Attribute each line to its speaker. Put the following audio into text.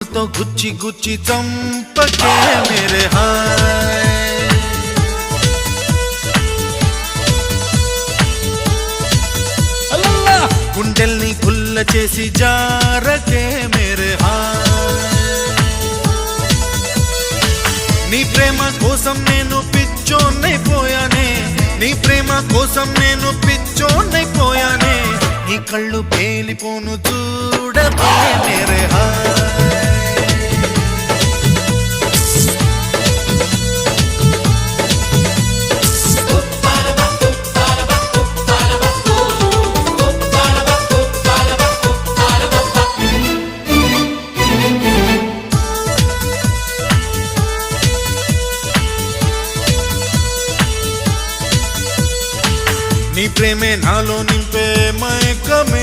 Speaker 1: तो Gucci Gucci चंपके मेरे हाय गुंडెల్ని గుల్ల చేసి జారకే मेरे हाय నీ ప్రేమ కోసం నేను పిచ్చోన్నైపోయానే నీ ప్రేమ కోసం నేను పిచ్చోన్నైపోయానే నీ కళ్ళు పేలిపోను చూడకే मेरे हाय నీ ప్రేమే నాలో నింపే మైకమే